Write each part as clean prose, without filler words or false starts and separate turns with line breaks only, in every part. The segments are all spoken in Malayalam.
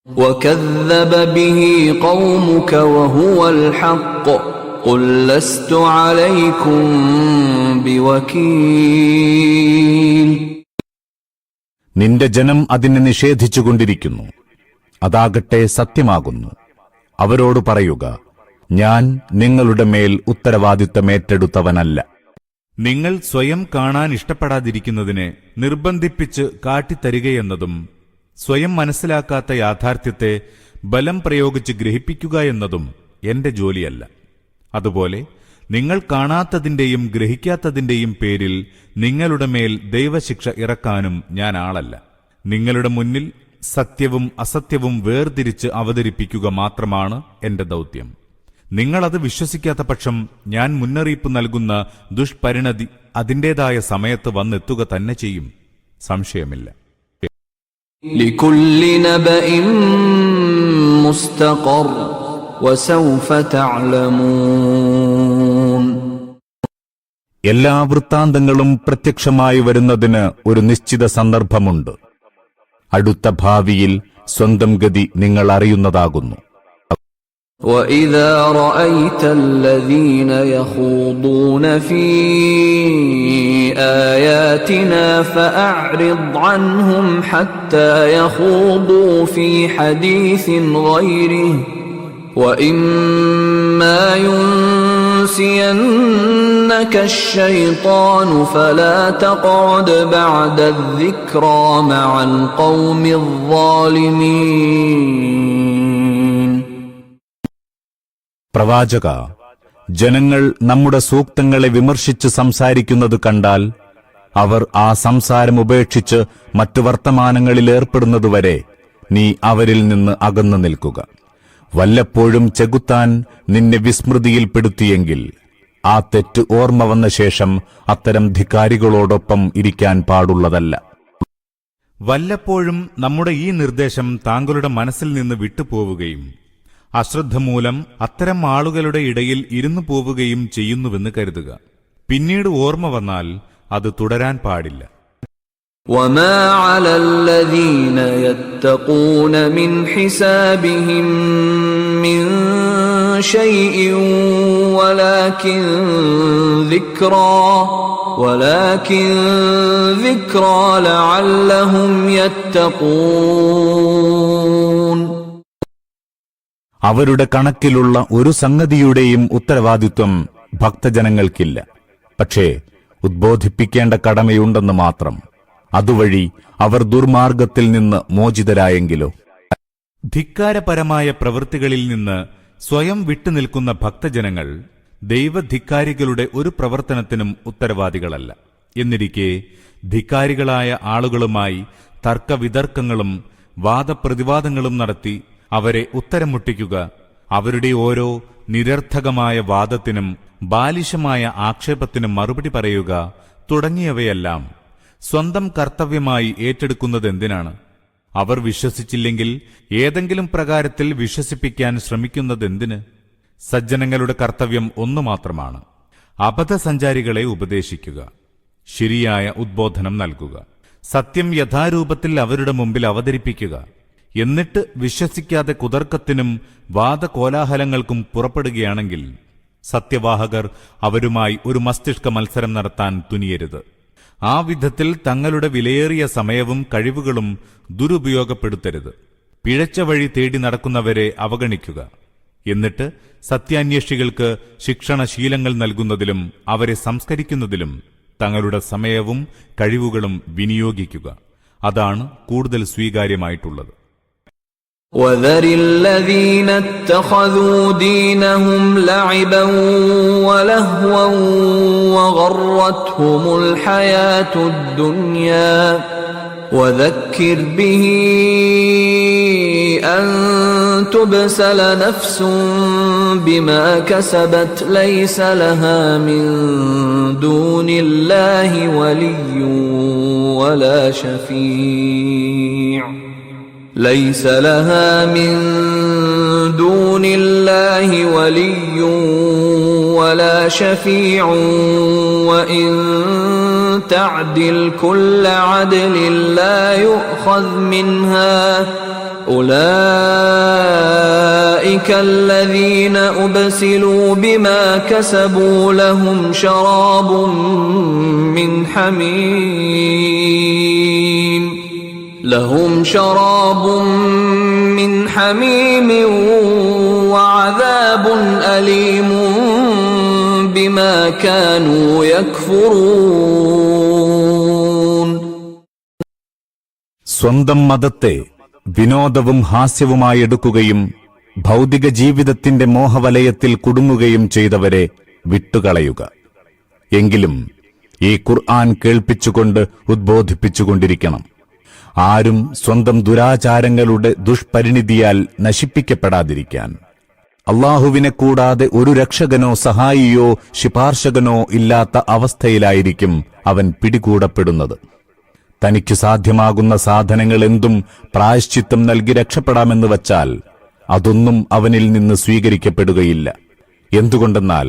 وكذب به قومك وهو الحق قل لست عليكم بوكيل.
നിന്റെ ജനം അതിനെ നിഷേധിച്ചുകൊണ്ടിരിക്കുന്നു, അതാകട്ടെ സത്യമാകുന്നു. അവരോട് പറയുക, ഞാൻ നിങ്ങളുടെ മേൽ ഉത്തരവാദിത്തമേറ്റെടുത്തവനല്ല.
നിങ്ങൾ സ്വയം കാണാൻ ഇഷ്ടപ്പെടാതിരിക്കുന്നതിനെ നിർബന്ധിപ്പിച്ച് കാട്ടിത്തരികയെന്നതും സ്വയം മനസ്സിലാക്കാത്ത യാഥാർത്ഥ്യത്തെ ബലം പ്രയോഗിച്ച് ഗ്രഹിപ്പിക്കുക എന്നതും എന്റെ ജോലിയല്ല. അതുപോലെ നിങ്ങൾ കാണാത്തതിന്റെയും ഗ്രഹിക്കാത്തതിന്റെയും പേരിൽ നിങ്ങളുടെ മേൽ ദൈവശിക്ഷ ഇറക്കാനും ഞാൻ ആളല്ല. നിങ്ങളുടെ മുന്നിൽ സത്യവും അസത്യവും വേർതിരിച്ച് അവതരിപ്പിക്കുക മാത്രമാണ് എന്റെ ദൗത്യം. നിങ്ങളത് വിശ്വസിക്കാത്ത പക്ഷം ഞാൻ മുന്നറിയിപ്പ് നൽകുന്ന ദുഷ്പരിണതി അതിന്റേതായ സമയത്ത് വന്നെത്തുക തന്നെ ചെയ്യും, സംശയമില്ല.
ലികുല്ലി നബഇൻ മുസ്തഖർ വസൗഫ തഅലമൂൻ.
എല്ലാ വൃത്താന്തങ്ങളും പ്രത്യക്ഷമായി വരുന്നതിന് ഒരു നിശ്ചിത സന്ദർഭമുണ്ട്. അടുത്ത ഭാവിയിൽ സ്വന്തം ഗതി നിങ്ങൾ അറിയുന്നതാകുന്നു.
وَإِذَا رَأَيْتَ الَّذِينَ يَخُوضُونَ فِي آيَاتِنَا فَأَعْرِضْ عَنْهُمْ حَتَّى يَخُوضُوا فِي حَدِيثٍ غَيْرِهِ وَإِمَّا يُنْسِيَنَّكَ الشَّيْطَانُ فَلَا تَقْعُدْ بَعْدَ الذِّكْرَى مَعَ الْقَوْمِ الظَّالِمِينَ.
പ്രവാചക, ജനങ്ങൾ നമ്മുടെ സൂക്തങ്ങളെ വിമർശിച്ച് സംസാരിക്കുന്നത് കണ്ടാൽ അവർ ആ സംസാരം ഉപേക്ഷിച്ച് മറ്റു വർത്തമാനങ്ങളിൽ ഏർപ്പെടുന്നതുവരെ നീ അവരിൽ നിന്ന് അകന്നു നിൽക്കുക. വല്ലപ്പോഴും ചെകുത്താൻ നിന്നെ വിസ്മൃതിയിൽപ്പെടുത്തിയെങ്കിൽ ആ തെറ്റ് ഓർമ്മ വന്ന ശേഷം അത്തരം ധിക്കാരികളോടൊപ്പം ഇരിക്കാൻ പാടുള്ളതല്ല.
വല്ലപ്പോഴും നമ്മുടെ ഈ നിർദ്ദേശം താങ്കളുടെ മനസ്സിൽ നിന്ന് വിട്ടുപോവുകയും അശ്രദ്ധ മൂലം അത്തരം ആളുകളുടെ ഇടയിൽ ഇരുന്നു പോവുകയും ചെയ്യുന്നുവെന്ന് കരുതുക. പിന്നീട് ഓർമ്മ വന്നാൽ അത് തുടരാൻ പാടില്ല.
وَمَا عَلَى الَّذِينَ يَتَّقُونَ مِنْ حِسَابِهِمْ مِنْ شَيْءٍ وَلَكِنْ ذِكْرَى لَعَلَّهُمْ يَتَّقُونَ.
അവരുടെ കണക്കിലുള്ള ഒരു സംഗതിയുടെയും ഉത്തരവാദിത്വം ഭക്തജനങ്ങൾക്കില്ല. പക്ഷേ ഉദ്ബോധിപ്പിക്കേണ്ട കടമയുണ്ടെന്ന് മാത്രം. അതുവഴി അവർ ദുർമാർഗത്തിൽ നിന്ന് മോചിതരായെങ്കിലോ.
ധിക്കാരപരമായ പ്രവൃത്തികളിൽ നിന്ന് സ്വയം വിട്ടുനിൽക്കുന്ന ഭക്തജനങ്ങൾ ദൈവധിക്കാരികളുടെ ഒരു പ്രവർത്തനത്തിനും ഉത്തരവാദികളല്ല. എന്നിരിക്കെ ധിക്കാരികളായ ആളുകളുമായി തർക്കവിതർക്കങ്ങളും വാദപ്രതിവാദങ്ങളും നടത്തി അവരെ ഉത്തരം മുട്ടിക്കുക, അവരുടെ ഓരോ നിരർത്ഥകമായ വാദത്തിനും ബാലിശമായ ആക്ഷേപത്തിനും മറുപടി പറയുക തുടങ്ങിയവയെല്ലാം സ്വന്തം കർത്തവ്യമായി ഏറ്റെടുക്കുന്നതെന്തിനാണ്? അവർ വിശ്വസിച്ചില്ലെങ്കിൽ ഏതെങ്കിലും പ്രകാരത്തിൽ വിശ്വസിപ്പിക്കാൻ ശ്രമിക്കുന്നതെന്തിന്? സജ്ജനങ്ങളുടെ കർത്തവ്യം ഒന്നു മാത്രമാണ്: അബദ്ധസഞ്ചാരികളെ ഉപദേശിക്കുക, ശരിയായ ഉദ്ബോധനം നൽകുക, സത്യം യഥാരൂപത്തിൽ അവരുടെ മുമ്പിൽ അവതരിപ്പിക്കുക. എന്നിട്ട് വിശ്വസിക്കാതെ കുതർക്കത്തിനും വാദകോലാഹലങ്ങൾക്കും പുറപ്പെടുകയാണെങ്കിൽ സത്യവാഹകർ അവരുമായി ഒരു മസ്തിഷ്ക മത്സരം നടത്താൻ തുനിയരുത്. ആ വിധത്തിൽ തങ്ങളുടെ വിലയേറിയ സമയവും കഴിവുകളും ദുരുപയോഗപ്പെടുത്തരുത്. പിഴച്ച വഴി തേടി നടക്കുന്നവരെ അവഗണിക്കുക. എന്നിട്ട് സത്യാന്വേഷികൾക്ക് ശിക്ഷണശീലങ്ങൾ നൽകുന്നതിലും അവരെ സംസ്കരിക്കുന്നതിലും തങ്ങളുടെ സമയവും കഴിവുകളും വിനിയോഗിക്കുക. അതാണ് കൂടുതൽ സ്വീകാര്യമായിട്ടുള്ളത്.
وَذَرِ الَّذِينَ اتَّخَذُوا دِينَهُمْ لَعِبًا وَلَهْوًا وَغَرَّتْهُمُ الْحَيَاةُ الدُّنْيَا وَذَكِّرْ بِهِ أَن تُبْسَلَ نَفْسٌ بِمَا كَسَبَتْ لَيْسَ لَهَا مِن دُونِ اللَّهِ وَلِيٌّ وَلَا شَفِيعٌ ليس لها من دون الله ولي ولا شفيع وإن تعدل كل عدل لا يؤخذ منها أولئك الذين أبسلوا بما كسبوا لهم شراب من حميم وعذاب أليم بما كانوا يكفرون.
സ്വന്തം മതത്തെ വിനോദവും ഹാസ്യവുമായി എടുക്കുകയും ഭൗതിക ജീവിതത്തിന്റെ മോഹവലയത്തിൽ കുടുങ്ങുകയും ചെയ്തവരെ വിട്ടുകളയുക. എങ്കിലും ഈ ഖുർആൻ കേൾപ്പിച്ചുകൊണ്ട് ഉദ്ബോധിപ്പിച്ചുകൊണ്ടിരിക്കണം. ആരും സ്വന്തം ദുരാചാരങ്ങളുടെ ദുഷ്പരിണിതിയാൽ നശിപ്പിക്കപ്പെടാതിരിക്കാൻ. അല്ലാഹുവിനെ കൂടാതെ ഒരു രക്ഷകനോ സഹായിയോ ശുപാർശകനോ ഇല്ലാത്ത അവസ്ഥയിലായിരിക്കും അവൻ പിടികൂടപ്പെടുന്നത്. തനിക്ക് സാധ്യമാകുന്ന സാധനങ്ങൾ എന്തും പ്രായശ്ചിത്തം നൽകി രക്ഷപ്പെടാമെന്ന് വച്ചാൽ അതൊന്നും അവനിൽ നിന്ന് സ്വീകരിക്കപ്പെടുകയില്ല. എന്തുകൊണ്ടെന്നാൽ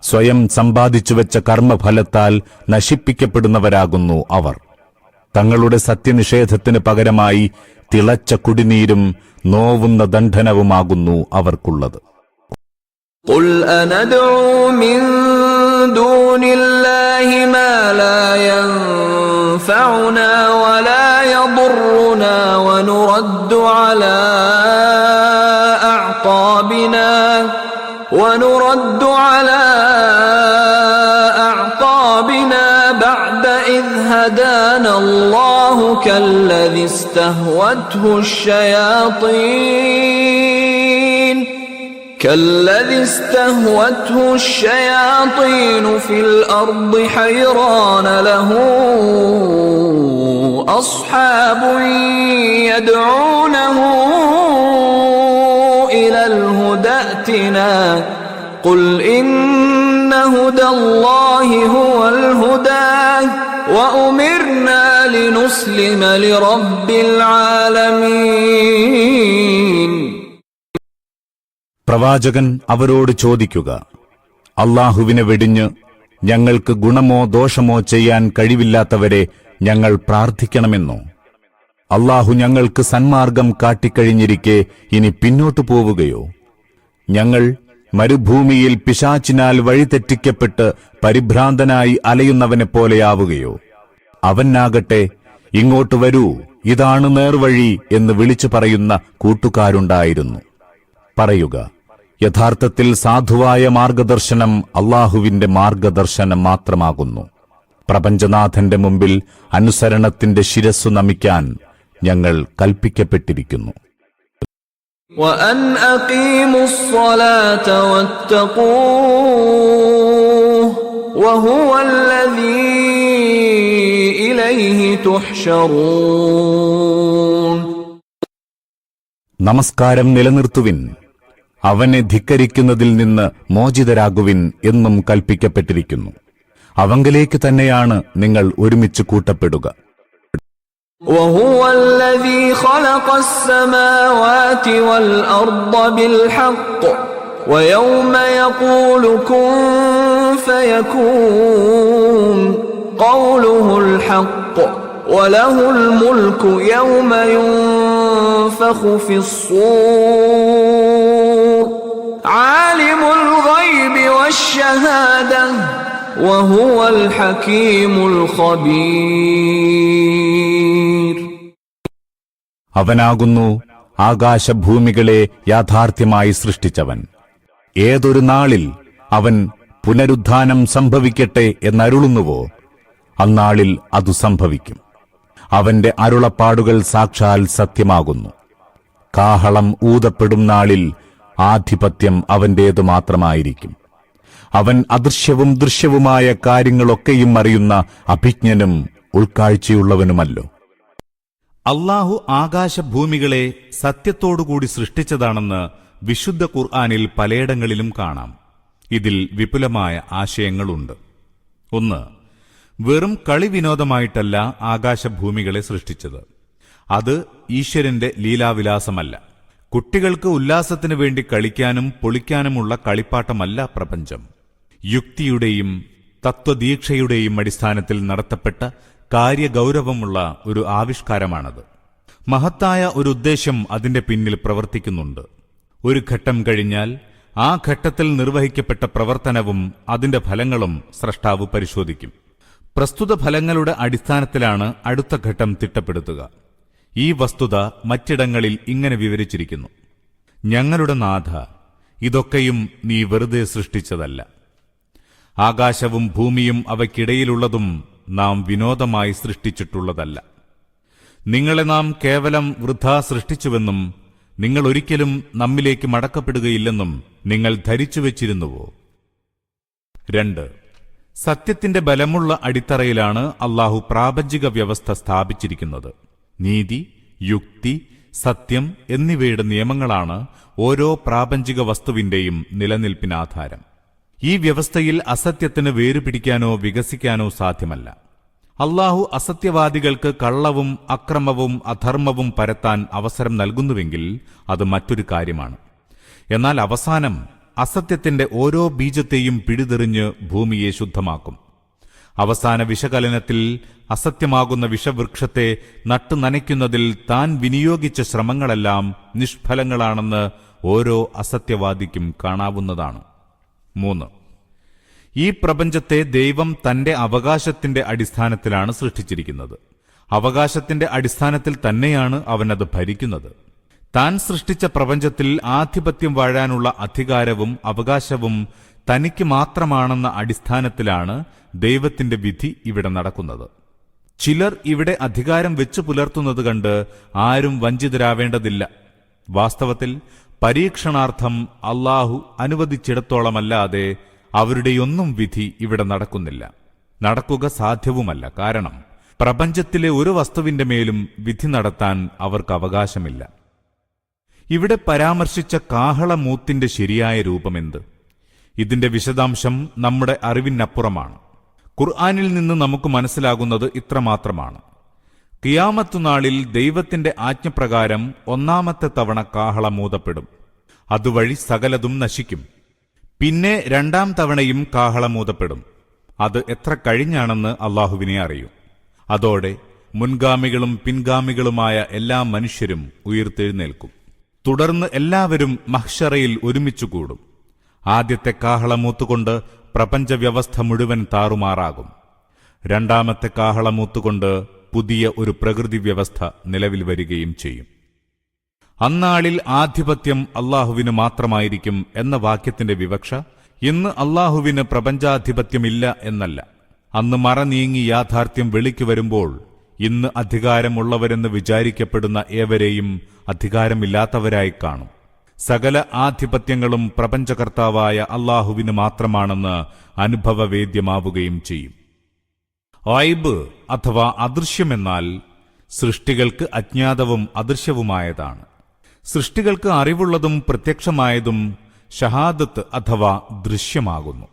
സ്വയം സമ്പാദിച്ചുവെച്ച കർമ്മഫലത്താൽ നശിപ്പിക്കപ്പെടുന്നവരാകുന്നു അവർ. തങ്ങളുടെ സത്യനിഷേധത്തിന് പകരമായി തിളച്ച കുടിനീരും നോവുന്ന ദണ്ഡനവുമാകുന്നു അവർക്കുള്ളത്.
قُلْ أَنَدْعُو مِن دُونِ اللَّهِ مَا لَا يَنفَعُنَا وَلَا يَضُرُّنَا وَنُرَدُّ عَلَى أَعْقَابِنَا بَعْدَ إِذْ هَدَانَا اللَّهُ كَالَّذِي استهوته الشياطين في الأرض حيران له أصحاب يدعونه إلى الهدى ائتنا قل إن هدى الله هو الهدى وأمرنا لنسلم لرب العالمين.
പ്രവാചകൻ അവരോട് ചോദിക്കുക, അല്ലാഹുവിനെ വെടിഞ്ഞ് ഞങ്ങൾക്ക് ഗുണമോ ദോഷമോ ചെയ്യാൻ കഴിവില്ലാത്തവരെ ഞങ്ങൾ പ്രാർത്ഥിക്കണമെന്നോ? അല്ലാഹു ഞങ്ങൾക്ക് സന്മാർഗം കാട്ടിക്കഴിഞ്ഞിരിക്കെ ഇനി പിന്നോട്ടു പോവുകയോ? ഞങ്ങൾ മരുഭൂമിയിൽ പിശാചിനാൽ വഴിതെറ്റിക്കപ്പെട്ട് പരിഭ്രാന്തനായി അലയുന്നവനെപ്പോലെയാവുകയോ? അവനാകട്ടെ, ഇങ്ങോട്ട് വരൂ, ഇതാണ് നേർവഴി എന്ന് വിളിച്ചു പറയുന്ന കൂട്ടുകാരുണ്ടായിരുന്നു. പറയുക, യഥാർത്ഥത്തിൽ സാധുവായ മാർഗദർശനം അല്ലാഹുവിന്റെ മാർഗദർശനം മാത്രമാകുന്നു. പ്രപഞ്ചനാഥന്റെ മുമ്പിൽ അനുസരണത്തിന്റെ ശിരസ്സു നമിക്കാൻ ഞങ്ങൾ കൽപ്പിക്കപ്പെട്ടിരിക്കുന്നു.
وَأَنْ أَقِيمُوا الصَّلَاةَ وَاتَّقُوهُ وَهُوَ الَّذِي إِلَيْهِ تُحْشَرُونَ.
നമസ്കാരം നിലനിർത്തുവിൻ, അവനെ ധിക്കരിക്കുന്നതിൽ നിന്ന് മോചിതരാകുവിൻ എന്നും കൽപ്പിക്കപ്പെട്ടിരിക്കുന്നു. അവങ്കലേക്ക് തന്നെയാണ് നിങ്ങൾ ഒരുമിച്ച് കൂട്ടപ്പെടുക.
وهو الذي خلق السماوات والأرض بالحق ويوم يقول كن فيكون قوله الحق وله الملك يوم ينفخ في الصور عالم الغيب والشهادة وهو الحكيم الخبير.
അവനാകുന്നു ആകാശഭൂമികളെ യാഥാർത്ഥ്യമായി സൃഷ്ടിച്ചവൻ. ഏതൊരു നാളിൽ അവൻ പുനരുദ്ധാനം സംഭവിക്കട്ടെ എന്നരുളുന്നുവോ, അന്നാളിൽ അതു സംഭവിക്കും. അവന്റെ അരുളപ്പാടുകൾ സാക്ഷാൽ സത്യമാകുന്നു. കാഹളം ഊതപ്പെടും നാളിൽ ആധിപത്യം അവന്റേതു മാത്രമായിരിക്കും. അവൻ അദൃശ്യവും ദൃശ്യവുമായ കാര്യങ്ങളൊക്കെയും അറിയുന്ന അഭിജ്ഞനും ഉൾക്കാഴ്ചയുള്ളവനുമല്ലോ.
അല്ലാഹു ആകാശഭൂമികളെ സത്യത്തോടുകൂടി സൃഷ്ടിച്ചതാണെന്ന് വിശുദ്ധ ഖുർആനിൽ പലയിടങ്ങളിലും കാണാം. ഇതിൽ വിപുലമായ ആശയങ്ങളുണ്ട്. ഒന്ന്, വെറും കളിവിനോദമായിട്ടല്ല ആകാശഭൂമികളെ സൃഷ്ടിച്ചത്. അത് ഈശ്വരന്റെ ലീലാവിലാസമല്ല. കുട്ടികൾക്ക് ഉല്ലാസത്തിനു വേണ്ടി കളിക്കാനും പൊളിക്കാനുമുള്ള കളിപ്പാട്ടമല്ല പ്രപഞ്ചം. യുക്തിയുടെയും തത്വദീക്ഷയുടെയും അടിസ്ഥാനത്തിൽ നടത്തപ്പെട്ട കാര്യഗൗരവമുള്ള ഒരു ആവിഷ്കാരമാണത്. മഹത്തായ ഒരു ഉദ്ദേശ്യം അതിന്റെ പിന്നിൽ പ്രവർത്തിക്കുന്നുണ്ട്. ഒരു ഘട്ടം കഴിഞ്ഞാൽ ആ ഘട്ടത്തിൽ നിർവഹിക്കപ്പെട്ട പ്രവർത്തനവും അതിന്റെ ഫലങ്ങളും സ്രഷ്ടാവ് പരിശോധിക്കും. പ്രസ്തുത ഫലങ്ങളുടെ അടിസ്ഥാനത്തിലാണ് അടുത്ത ഘട്ടം തിട്ടപ്പെടുത്തുക. ഈ വസ്തുത മറ്റിടങ്ങളിൽ ഇങ്ങനെ വിവരിച്ചിരിക്കുന്നു: ഞങ്ങളുടെ നാഥ, ഇതൊക്കെയും നീ വെറുതെ സൃഷ്ടിച്ചതല്ല. ആകാശവും ഭൂമിയും അവയ്ക്കിടയിലുള്ളതും നാം വിനോദമായി സൃഷ്ടിച്ചിട്ടുള്ളതല്ല. നിങ്ങളെ നാം കേവലം വൃഥാ സൃഷ്ടിച്ചുവെന്നും നിങ്ങൾ ഒരിക്കലും നമ്മിലേക്ക് മടക്കപ്പെടുകയില്ലെന്നും നിങ്ങൾ ധരിച്ചുവെച്ചിരുന്നുവോ? 2. സത്യത്തിന്റെ ബലമുള്ള അടിത്തറയിലാണ് അല്ലാഹു പ്രാപഞ്ചിക വ്യവസ്ഥ സ്ഥാപിച്ചിരിക്കുന്നത്. നീതി, യുക്തി, സത്യം എന്നിവയുടെ നിയമങ്ങളാണ് ഓരോ പ്രാപഞ്ചിക വസ്തുവിന്റെയും നിലനിൽപ്പിനാധാരം. ഈ വ്യവസ്ഥയിൽ അസത്യത്തിന് വേരുപിടിക്കാനോ വികസിക്കാനോ സാധ്യമല്ല. അല്ലാഹു അസത്യവാദികൾക്ക് കള്ളവും അക്രമവും അധർമ്മവും പരത്താൻ അവസരം നൽകുന്നുവെങ്കിൽ അത് മറ്റൊരു കാര്യമാണ്. എന്നാൽ അവസാനം അസത്യത്തിന്റെ ഓരോ ബീജത്തെയും പിടിതെറിഞ്ഞ് ഭൂമിയെ ശുദ്ധമാക്കും. അവസാന വിശകലനത്തിൽ അസത്യമാകുന്ന വിഷവൃക്ഷത്തെ നട്ടുനനയ്ക്കുന്നതിൽ താൻ വിനിയോഗിച്ച ശ്രമങ്ങളെല്ലാം നിഷ്ഫലങ്ങളാണെന്ന് ഓരോ അസത്യവാദിക്കും കാണാവുന്നതാണ്. 3. ഈ പ്രപഞ്ചത്തെ ദൈവം തന്റെ അവകാശത്തിന്റെ അടിസ്ഥാനത്തിലാണ് സൃഷ്ടിച്ചിരിക്കുന്നത്. അവകാശത്തിന്റെ അടിസ്ഥാനത്തിൽ തന്നെയാണ് അവനത് ഭരിക്കുന്നത്. താൻ സൃഷ്ടിച്ച പ്രപഞ്ചത്തിൽ ആധിപത്യം വാഴാനുള്ള അധികാരവും അവകാശവും തനിക്ക് മാത്രമാണെന്ന അടിസ്ഥാനത്തിലാണ് ദൈവത്തിന്റെ വിധി ഇവിടെ നടക്കുന്നത്. ചിലർ ഇവിടെ അധികാരം വെച്ചു പുലർത്തുന്നത് കണ്ട് ആരും വഞ്ചിതരാവേണ്ടതില്ല. വാസ്തവത്തിൽ പരീക്ഷണാർത്ഥം അല്ലാഹു അനുവദിച്ചിടത്തോളമല്ലാതെ അവരുടെയൊന്നും വിധി ഇവിടെ നടക്കുന്നില്ല, നടക്കുക സാധ്യവുമല്ല. കാരണം പ്രപഞ്ചത്തിലെ ഒരു വസ്തുവിന്റെ മേലും വിധി നടത്താൻ അവർക്ക് അവകാശമില്ല. ഇവിടെ പരാമർശിച്ച കാഹളമൂത്തിന്റെ ശരിയായ രൂപമെന്ത്? ഇതിന്റെ വിശദാംശം നമ്മുടെ അറിവിനപ്പുറമാണ്. ഖുർആനിൽ നിന്ന് നമുക്ക് മനസ്സിലാകുന്നത് ഇത്രമാത്രമാണ്: ഖിയാമത്തുനാളിൽ ദൈവത്തിന്റെ ആജ്ഞപ്രകാരം 1-ാമത്തെ തവണ കാഹളമൂതപ്പെടും. അതുവഴി സകലതും നശിക്കും. പിന്നെ 2-ാം തവണയും കാഹളമൂതപ്പെടും. അത് എത്ര കഴിഞ്ഞാണെന്ന് അല്ലാഹുവിനെ അറിയൂ. അതോടെ മുൻഗാമികളും പിൻഗാമികളുമായ എല്ലാ മനുഷ്യരും ഉയിർത്തെഴുന്നേൽക്കും. തുടർന്ന് എല്ലാവരും മഹ്ശറയിൽ ഒരുമിച്ചുകൂടും. ആദ്യത്തെ കാഹളമൂത്തുകൊണ്ട് പ്രപഞ്ചവ്യവസ്ഥ മുഴുവൻ താറുമാറാകും. 2-ാമത്തെ കാഹളമൂത്തുകൊണ്ട് പുതിയ ഒരു പ്രകൃതി വ്യവസ്ഥ നിലവിൽ വരികയും ചെയ്യും. അന്നാളിൽ ആധിപത്യം അല്ലാഹുവിന് മാത്രമായിരിക്കും എന്ന വാക്യത്തിന്റെ വിവക്ഷ ഇന്ന് അല്ലാഹുവിന് പ്രപഞ്ചാധിപത്യമില്ല എന്നല്ല. അന്ന് മറ നീങ്ങി യാഥാർത്ഥ്യം വെളിക്കു വരുമ്പോൾ ഇന്ന് അധികാരമുള്ളവരെന്ന് വിചാരിക്കപ്പെടുന്ന ഏവരെയും അധികാരമില്ലാത്തവരായി കാണും. സകല ആധിപത്യങ്ങളും പ്രപഞ്ചകർത്താവായ അല്ലാഹുവിന് മാത്രമാണെന്ന് അനുഭവവേദ്യമാവുകയും ചെയ്യും. ഐബ് അഥവാ അദൃശ്യമെന്നാൽ സൃഷ്ടികൾക്ക് അജ്ഞാതവും അദൃശ്യവുമായതാണ്. സൃഷ്ടികൾക്ക് അറിവുള്ളതും പ്രത്യക്ഷമായതും ഷഹാദത്ത് അഥവാ ദൃശ്യമാകുന്നു.